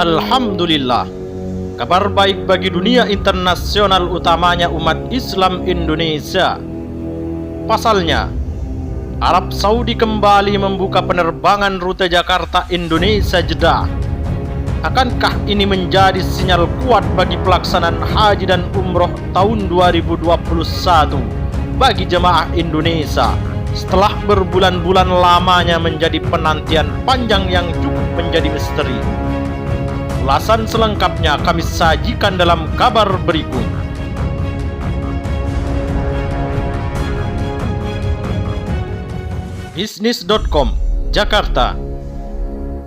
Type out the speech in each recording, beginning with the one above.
Alhamdulillah, kabar baik bagi dunia internasional, utamanya umat Islam Indonesia. Pasalnya, Arab Saudi kembali membuka penerbangan rute Jakarta Indonesia Jeddah. Akankah ini menjadi sinyal kuat bagi pelaksanaan haji dan umroh tahun 2021 bagi jemaah Indonesia setelah berbulan-bulan lamanya menjadi penantian panjang yang cukup menjadi misteri? Ulasan selengkapnya kami sajikan dalam kabar berikut. Bisnis.com, Jakarta.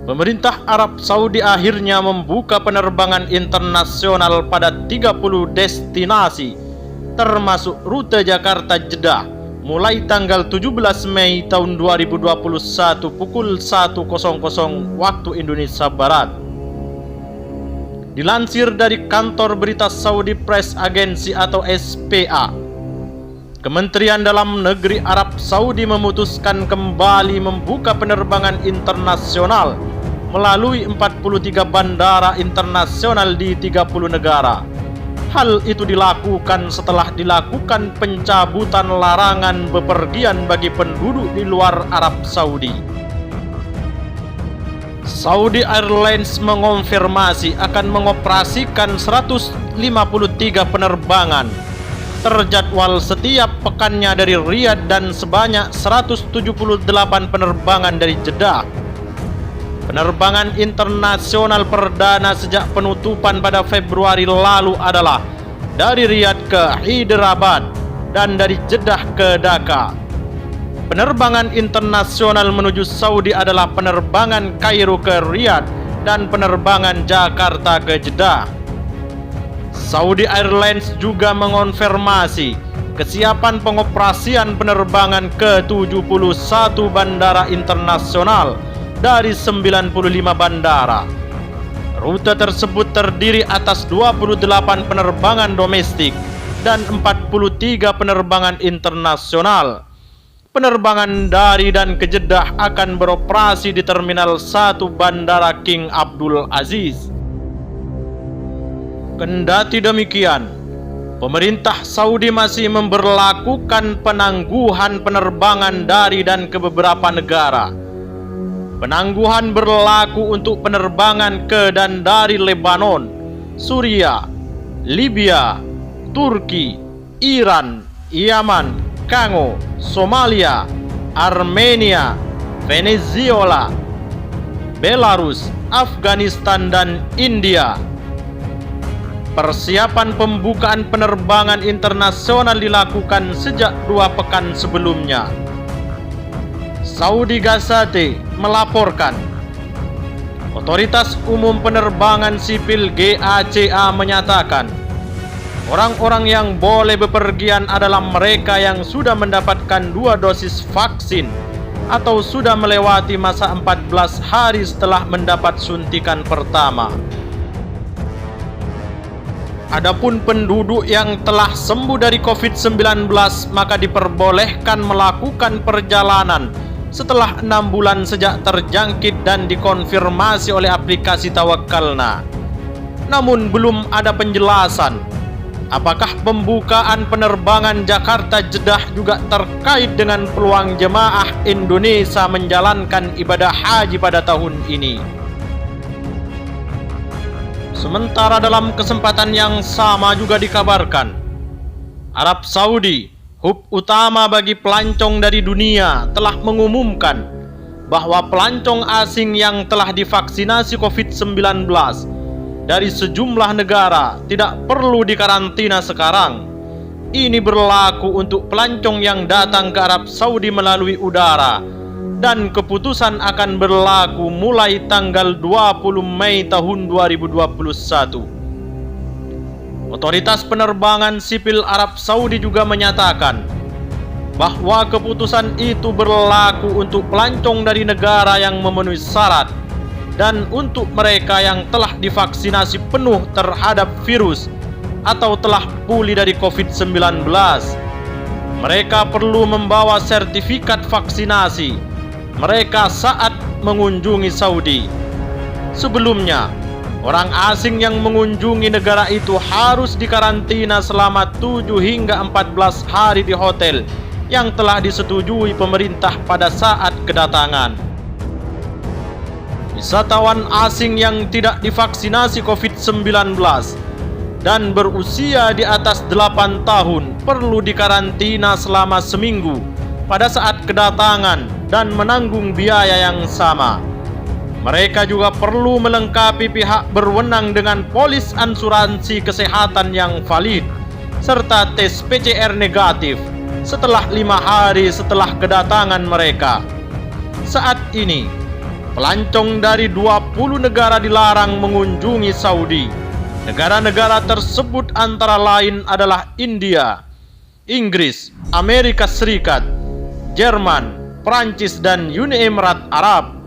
Pemerintah Arab Saudi akhirnya membuka penerbangan internasional pada 30 destinasi, termasuk rute Jakarta Jeddah, mulai tanggal 17 Mei tahun 2021 pukul 1.00 waktu Indonesia Barat. Dilansir dari kantor berita Saudi Press Agency atau SPA, Kementerian Dalam Negeri Arab Saudi memutuskan kembali membuka penerbangan internasional melalui 43 bandara internasional di 30 negara. Hal itu dilakukan setelah dilakukan pencabutan larangan bepergian bagi penduduk di luar Arab Saudi. Saudi Airlines mengonfirmasi akan mengoperasikan 153 penerbangan terjadwal setiap pekannya dari Riyadh dan sebanyak 178 penerbangan dari Jeddah. Penerbangan internasional perdana sejak penutupan pada Februari lalu adalah dari Riyadh ke Hyderabad dan dari Jeddah ke Dhaka. Penerbangan internasional menuju Saudi adalah penerbangan Kairo ke Riyadh dan penerbangan Jakarta ke Jeddah. Saudi Airlines juga mengonfirmasi kesiapan pengoperasian penerbangan ke 71 bandara internasional dari 95 bandara. Rute tersebut terdiri atas 28 penerbangan domestik dan 43 penerbangan internasional. Penerbangan dari dan ke Jeddah akan beroperasi di Terminal 1 Bandara King Abdul Aziz. Kendati demikian, pemerintah Saudi masih memberlakukan penangguhan penerbangan dari dan ke beberapa negara. Penangguhan berlaku untuk penerbangan ke dan dari Lebanon, Suriah, Libya, Turki, Iran, Yaman, Kongo, Somalia, Armenia, Venezuela, Belarus, Afghanistan, dan India. Persiapan pembukaan penerbangan internasional dilakukan sejak 2 pekan sebelumnya. Saudi Gazette melaporkan, Otoritas Umum Penerbangan Sipil GACA menyatakan, orang-orang yang boleh bepergian adalah mereka yang sudah mendapatkan 2 dosis vaksin atau sudah melewati masa 14 hari setelah mendapat suntikan pertama. Adapun penduduk yang telah sembuh dari COVID-19 maka diperbolehkan melakukan perjalanan setelah 6 bulan sejak terjangkit dan dikonfirmasi oleh aplikasi Tawakkalna. Namun belum ada penjelasan apakah pembukaan penerbangan Jakarta Jeddah juga terkait dengan peluang jemaah Indonesia menjalankan ibadah haji pada tahun ini. Sementara dalam kesempatan yang sama juga dikabarkan, Arab Saudi, hub utama bagi pelancong dari dunia, telah mengumumkan bahwa pelancong asing yang telah divaksinasi COVID-19 dari sejumlah negara tidak perlu dikarantina sekarang. Ini berlaku untuk pelancong yang datang ke Arab Saudi melalui udara, dan keputusan akan berlaku mulai tanggal 20 Mei tahun 2021. Otoritas Penerbangan Sipil Arab Saudi juga menyatakan bahwa keputusan itu berlaku untuk pelancong dari negara yang memenuhi syarat dan untuk mereka yang telah divaksinasi penuh terhadap virus atau telah pulih dari COVID-19. Mereka perlu membawa sertifikat vaksinasi mereka saat mengunjungi Saudi. Sebelumnya, Orang asing yang mengunjungi negara itu harus dikarantina selama 7 hingga 14 hari di hotel yang telah disetujui pemerintah pada saat kedatangan. Wisatawan asing yang tidak divaksinasi COVID-19 dan berusia di atas 8 tahun perlu dikarantina selama seminggu pada saat kedatangan dan menanggung biaya yang sama. Mereka juga perlu melengkapi pihak berwenang dengan polis asuransi kesehatan yang valid serta tes PCR negatif setelah 5 hari setelah kedatangan mereka. Saat ini, pelancong dari 20 negara dilarang mengunjungi Saudi. Negara-negara tersebut antara lain adalah India, Inggris, Amerika Serikat, Jerman, Prancis, dan Uni Emirat Arab.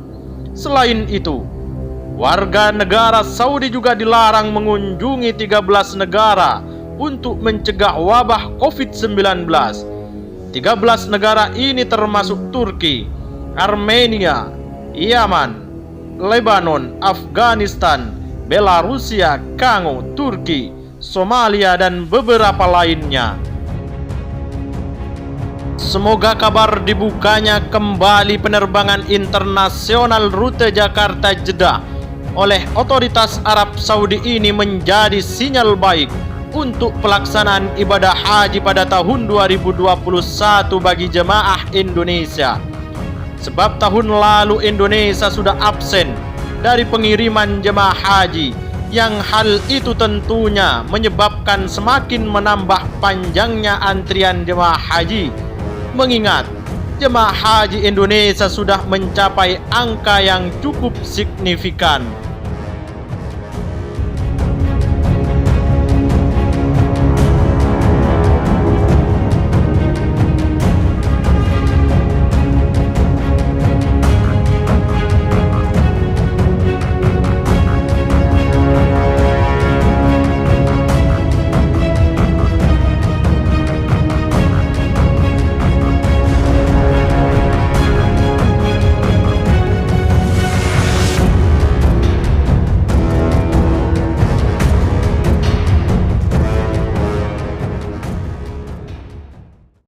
Selain itu, warga negara Saudi juga dilarang mengunjungi 13 negara untuk mencegah wabah COVID-19. 13 negara ini termasuk Turki, Armenia, Yaman, Lebanon, Afghanistan, Belarusia, Kongo, Turki, Somalia, dan beberapa lainnya. Semoga kabar dibukanya kembali penerbangan internasional rute Jakarta-Jeddah oleh otoritas Arab Saudi ini menjadi sinyal baik untuk pelaksanaan ibadah haji pada tahun 2021 bagi jemaah Indonesia. Sebab tahun lalu Indonesia sudah absen dari pengiriman jemaah haji, yang hal itu tentunya menyebabkan semakin menambah panjangnya antrian jemaah haji. Mengingat jemaah haji Indonesia sudah mencapai angka yang cukup signifikan.